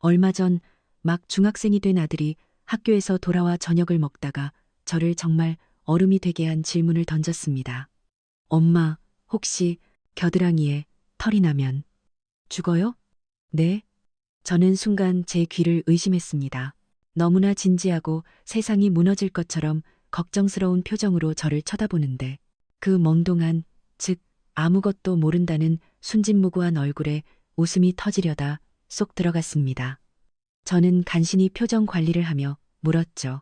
얼마 전 막 중학생이 된 아들이 학교에서 돌아와 저녁을 먹다가 저를 정말 얼음이 되게 한 질문을 던졌습니다. 엄마, 혹시 겨드랑이에 털이 나면 죽어요? 네? 저는 순간 제 귀를 의심했습니다. 너무나 진지하고 세상이 무너질 것처럼 걱정스러운 표정으로 저를 쳐다보는데 그 멍동한, 즉 아무것도 모른다는 순진무구한 얼굴에 웃음이 터지려다 쏙 들어갔습니다. 저는 간신히 표정 관리를 하며 물었죠.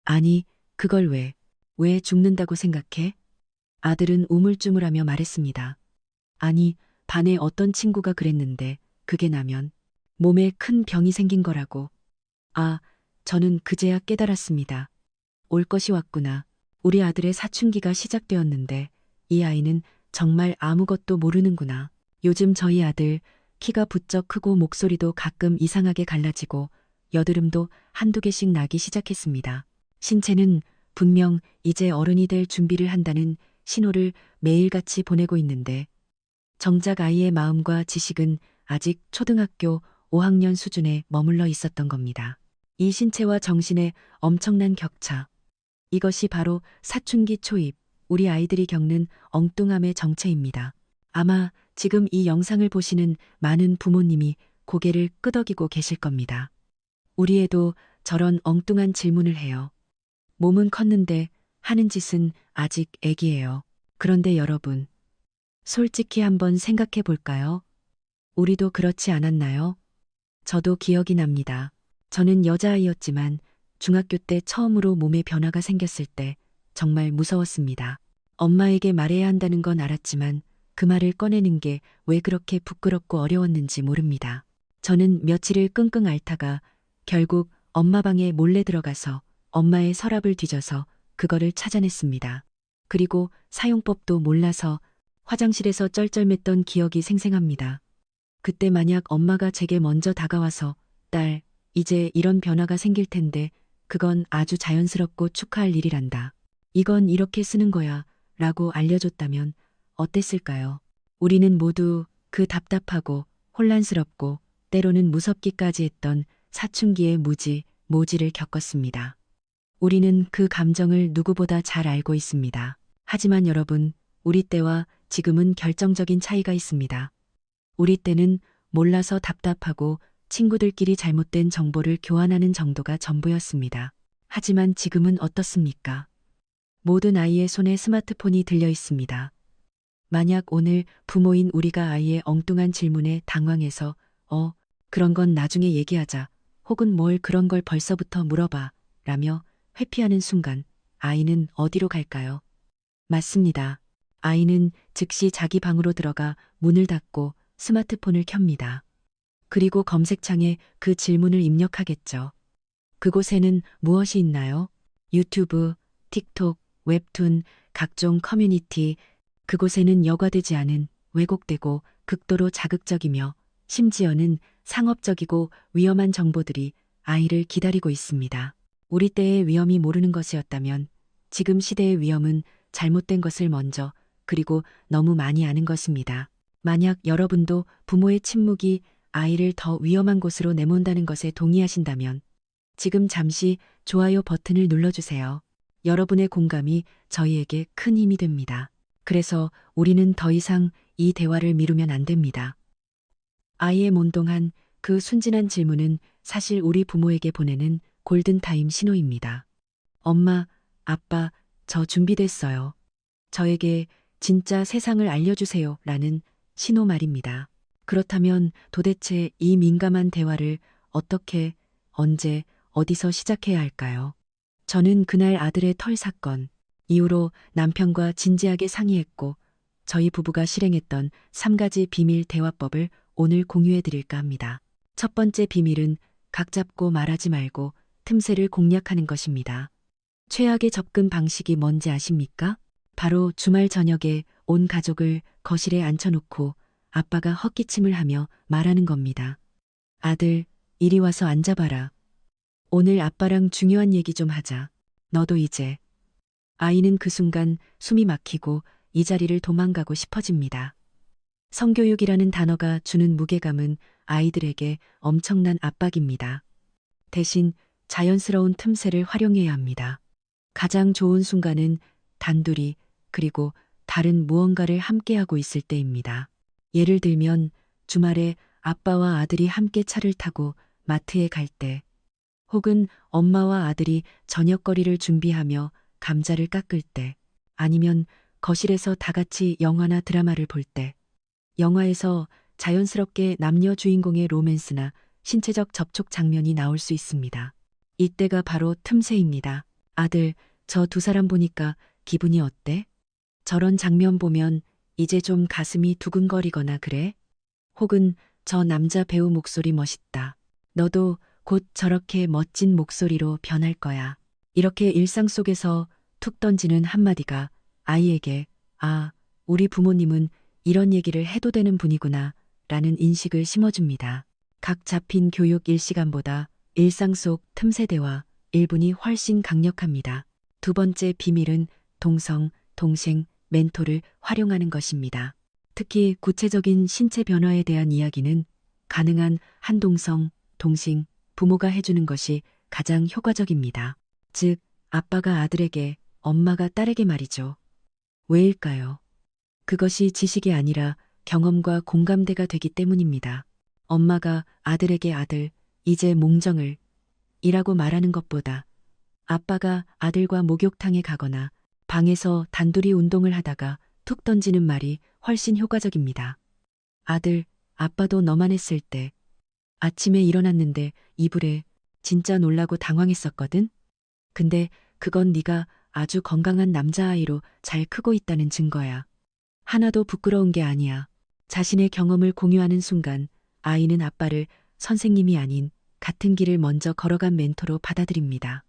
아니, 그걸 왜 죽는다고 생각해? 아들은 우물쭈물하며 말했습니다. 아니, 반에 어떤 친구가 그랬는데 그게 나면 몸에 큰 병이 생긴 거라고. 아, 저는 그제야 깨달았습니다. 올 것이 왔구나. 우리 아들의 사춘기가 시작되었는데 이 아이는 정말 아무것도 모르는구나. 요즘 저희 아들 키가 부쩍 크고 목소리도 가끔 이상하게 갈라지고 여드름도 한두 개씩 나기 시작했습니다. 신체는 분명 이제 어른이 될 준비를 한다는 신호를 매일같이 보내고 있는데 정작 아이의 마음과 지식은 아직 초등학교 5학년 수준에 머물러 있었던 겁니다. 이 신체와 정신의 엄청난 격차. 이것이 바로 사춘기 초입, 우리 아이들이 겪는 엉뚱함의 정체입니다. 아마 지금 이 영상을 보시는 많은 부모님이 고개를 끄덕이고 계실 겁니다. 우리 애도 저런 엉뚱한 질문을 해요. 몸은 컸는데 하는 짓은 아직 애기예요. 그런데 여러분, 솔직히 한번 생각해 볼까요? 우리도 그렇지 않았나요? 저도 기억이 납니다. 저는 여자아이였지만 중학교 때 처음으로 몸에 변화가 생겼을 때 정말 무서웠습니다. 엄마에게 말해야 한다는 건 알았지만 그 말을 꺼내는 게 왜 그렇게 부끄럽고 어려웠는지 모릅니다. 저는 며칠을 끙끙 앓다가 결국 엄마 방에 몰래 들어가서 엄마의 서랍을 뒤져서 그거를 찾아냈습니다. 그리고 사용법도 몰라서 화장실에서 쩔쩔맸던 기억이 생생합니다. 그때 만약 엄마가 제게 먼저 다가와서 딸, 이제 이런 변화가 생길 텐데 그건 아주 자연스럽고 축하할 일이란다. 이건 이렇게 쓰는 거야 라고 알려줬다면 어땠을까요? 우리는 모두 그 답답하고 혼란스럽고 때로는 무섭기까지 했던 사춘기의 모지를 겪었습니다. 우리는 그 감정을 누구보다 잘 알고 있습니다. 하지만 여러분, 우리 때와 지금은 결정적인 차이가 있습니다. 우리 때는 몰라서 답답하고 친구들끼리 잘못된 정보를 교환하는 정도가 전부였습니다. 하지만 지금은 어떻습니까? 모든 아이의 손에 스마트폰이 들려 있습니다. 만약 오늘 부모인 우리가 아이의 엉뚱한 질문에 당황해서 그런 건 나중에 얘기하자 혹은 뭘 그런 걸 벌써부터 물어봐 라며 회피하는 순간 아이는 어디로 갈까요? 맞습니다. 아이는 즉시 자기 방으로 들어가 문을 닫고 스마트폰을 켭니다. 그리고 검색창에 그 질문을 입력하겠죠. 그곳에는 무엇이 있나요? 유튜브, 틱톡, 웹툰, 각종 커뮤니티, 그곳에는 여과되지 않은 왜곡되고 극도로 자극적이며 심지어는 상업적이고 위험한 정보들이 아이를 기다리고 있습니다. 우리 때의 위험이 모르는 것이었다면 지금 시대의 위험은 잘못된 것을 먼저 그리고 너무 많이 아는 것입니다. 만약 여러분도 부모의 침묵이 아이를 더 위험한 곳으로 내몬다는 것에 동의하신다면 지금 잠시 좋아요 버튼을 눌러주세요. 여러분의 공감이 저희에게 큰 힘이 됩니다. 그래서 우리는 더 이상 이 대화를 미루면 안 됩니다. 아이의 몬동한 그 순진한 질문은 사실 우리 부모에게 보내는 골든타임 신호입니다. 엄마, 아빠, 저 준비됐어요. 저에게 진짜 세상을 알려주세요 라는 신호 말입니다. 그렇다면 도대체 이 민감한 대화를 어떻게, 언제, 어디서 시작해야 할까요? 저는 그날 아들의 털 사건 이후로 남편과 진지하게 상의했고 저희 부부가 실행했던 3가지 비밀 대화법을 오늘 공유해 드릴까 합니다. 첫 번째 비밀은 각 잡고 말하지 말고 틈새를 공략하는 것입니다. 최악의 접근 방식이 뭔지 아십니까? 바로 주말 저녁에 온 가족을 거실에 앉혀놓고 아빠가 헛기침을 하며 말하는 겁니다. 아들, 이리 와서 앉아봐라. 오늘 아빠랑 중요한 얘기 좀 하자. 너도 이제. 아이는 그 순간 숨이 막히고 이 자리를 도망가고 싶어집니다. 성교육이라는 단어가 주는 무게감은 아이들에게 엄청난 압박입니다. 대신 자연스러운 틈새를 활용해야 합니다. 가장 좋은 순간은 단둘이 그리고 다른 무언가를 함께하고 있을 때입니다. 예를 들면 주말에 아빠와 아들이 함께 차를 타고 마트에 갈 때, 혹은 엄마와 아들이 저녁거리를 준비하며 감자를 깎을 때, 아니면 거실에서 다 같이 영화나 드라마를 볼 때, 영화에서 자연스럽게 남녀 주인공의 로맨스나 신체적 접촉 장면이 나올 수 있습니다. 이때가 바로 틈새입니다. 아들, 저 두 사람 보니까 기분이 어때? 저런 장면 보면 이제 좀 가슴이 두근거리거나 그래? 혹은 저 남자 배우 목소리 멋있다. 너도 곧 저렇게 멋진 목소리로 변할 거야. 이렇게 일상 속에서 툭 던지는 한마디가 아이에게 아, 우리 부모님은 이런 얘기를 해도 되는 분이구나 라는 인식을 심어줍니다. 각 잡힌 교육 1시간보다 일상 속 틈새 대화 1분이 훨씬 강력합니다. 두 번째 비밀은 동성, 동생, 멘토를 활용하는 것입니다. 특히 구체적인 신체 변화에 대한 이야기는 가능한 한동성, 동생, 부모가 해주는 것이 가장 효과적입니다. 즉, 아빠가 아들에게, 엄마가 딸에게 말이죠. 왜일까요? 그것이 지식이 아니라 경험과 공감대가 되기 때문입니다. 엄마가 아들에게 아들, 이제 몽정을 이라고 말하는 것보다 아빠가 아들과 목욕탕에 가거나 방에서 단둘이 운동을 하다가 툭 던지는 말이 훨씬 효과적입니다. 아들, 아빠도 너만 했을 때 아침에 일어났는데 이불에 진짜 놀라고 당황했었거든? 근데 그건 네가 아주 건강한 남자아이로 잘 크고 있다는 증거야. 하나도 부끄러운 게 아니야. 자신의 경험을 공유하는 순간 아이는 아빠를 선생님이 아닌 같은 길을 먼저 걸어간 멘토로 받아들입니다.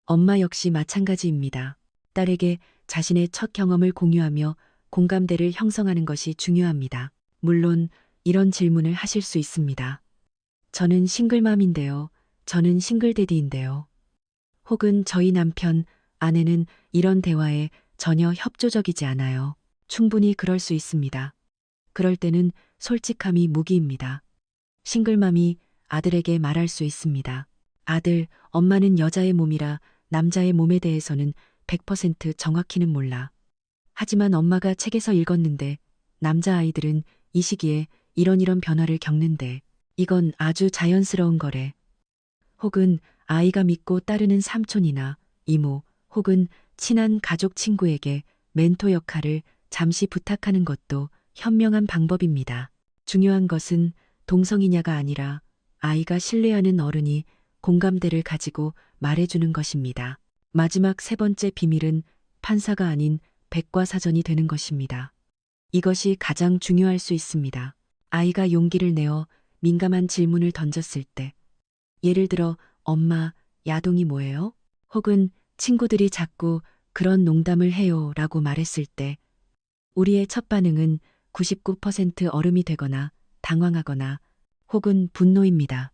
엄마 역시 마찬가지입니다. 딸에게 자신의 첫 경험을 공유하며 공감대를 형성하는 것이 중요합니다. 물론 이런 질문을 하실 수 있습니다. 저는 싱글맘인데요. 저는 싱글데디인데요. 혹은 저희 남편, 아내는 이런 대화에 전혀 협조적이지 않아요. 충분히 그럴 수 있습니다. 그럴 때는 솔직함이 무기입니다. 싱글맘이 아들에게 말할 수 있습니다. 아들, 엄마는 여자의 몸이라 남자의 몸에 대해서는 100% 정확히는 몰라. 하지만 엄마가 책에서 읽었는데 남자아이들은 이 시기에 이런 변화를 겪는데 이건 아주 자연스러운 거래. 혹은 아이가 믿고 따르는 삼촌이나 이모 혹은 친한 가족 친구에게 멘토 역할을 잠시 부탁하는 것도 현명한 방법입니다. 중요한 것은 동성이냐가 아니라 아이가 신뢰하는 어른이 공감대를 가지고 말해주는 것입니다. 마지막 세 번째 비밀은 판사가 아닌 백과사전이 되는 것입니다. 이것이 가장 중요할 수 있습니다. 아이가 용기를 내어 민감한 질문을 던졌을 때, 예를 들어 엄마, 야동이 뭐예요? 혹은 친구들이 자꾸 그런 농담을 해요 라고 말했을 때 우리의 첫 반응은 99% 얼음이 되거나 당황하거나 혹은 분노입니다.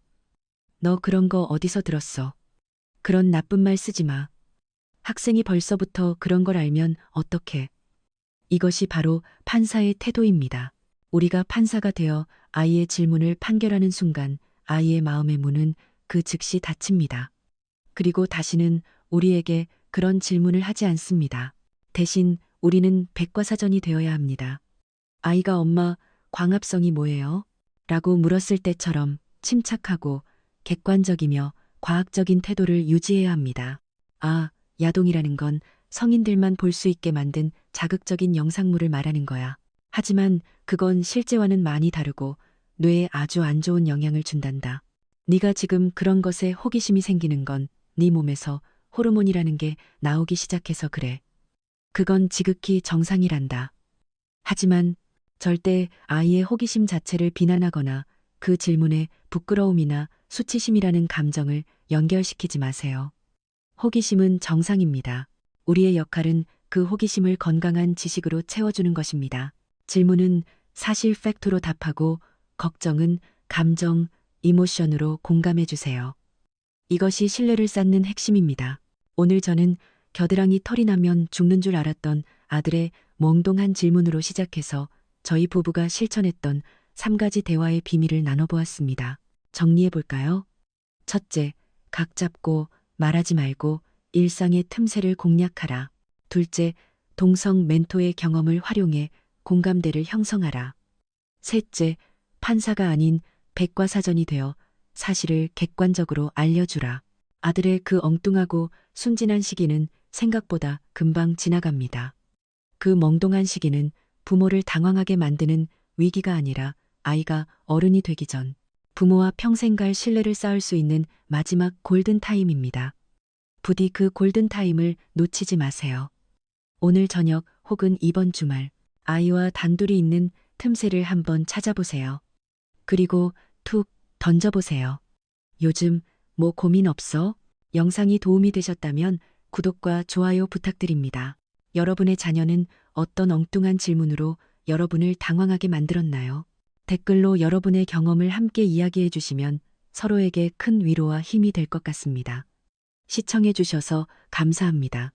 너 그런 거 어디서 들었어? 그런 나쁜 말 쓰지 마. 학생이 벌써부터 그런 걸 알면 어떡해? 이것이 바로 판사의 태도입니다. 우리가 판사가 되어 아이의 질문을 판결하는 순간 아이의 마음의 문은 그 즉시 닫힙니다. 그리고 다시는 우리에게 그런 질문을 하지 않습니다. 대신 우리는 백과사전이 되어야 합니다. 아이가 엄마, 광합성이 뭐예요? 라고 물었을 때처럼 침착하고 객관적이며 과학적인 태도를 유지해야 합니다. 아, 야동이라는 건 성인들만 볼 수 있게 만든 자극적인 영상물을 말하는 거야. 하지만 그건 실제와는 많이 다르고 뇌에 아주 안 좋은 영향을 준단다. 네가 지금 그런 것에 호기심이 생기는 건 네 몸에서 호르몬이라는 게 나오기 시작해서 그래. 그건 지극히 정상이란다. 하지만 절대 아이의 호기심 자체를 비난하거나 그 질문에 부끄러움이나 수치심이라는 감정을 연결시키지 마세요. 호기심은 정상입니다. 우리의 역할은 그 호기심을 건강한 지식으로 채워주는 것입니다. 질문은 사실 팩트로 답하고 걱정은 감정, 이모션으로 공감해 주세요. 이것이 신뢰를 쌓는 핵심입니다. 오늘 저는 겨드랑이 털이 나면 죽는 줄 알았던 아들의 몽롱한 질문으로 시작해서 저희 부부가 실천했던 3가지 대화의 비밀을 나눠보았습니다. 정리해볼까요? 첫째, 각 잡고 말하지 말고 일상의 틈새를 공략하라. 둘째, 동성 멘토의 경험을 활용해 공감대를 형성하라. 셋째, 판사가 아닌 백과사전이 되어 사실을 객관적으로 알려주라. 아들의 그 엉뚱하고 순진한 시기는 생각보다 금방 지나갑니다. 그 멍동한 시기는 부모를 당황하게 만드는 위기가 아니라 아이가 어른이 되기 전 부모와 평생 갈 신뢰를 쌓을 수 있는 마지막 골든타임입니다. 부디 그 골든타임을 놓치지 마세요. 오늘 저녁 혹은 이번 주말 아이와 단둘이 있는 틈새를 한번 찾아보세요. 그리고 툭 던져보세요. 요즘 뭐 고민 없어? 영상이 도움이 되셨다면 구독과 좋아요 부탁드립니다. 여러분의 자녀는 어떤 엉뚱한 질문으로 여러분을 당황하게 만들었나요? 댓글로 여러분의 경험을 함께 이야기해 주시면 서로에게 큰 위로와 힘이 될 것 같습니다. 시청해 주셔서 감사합니다.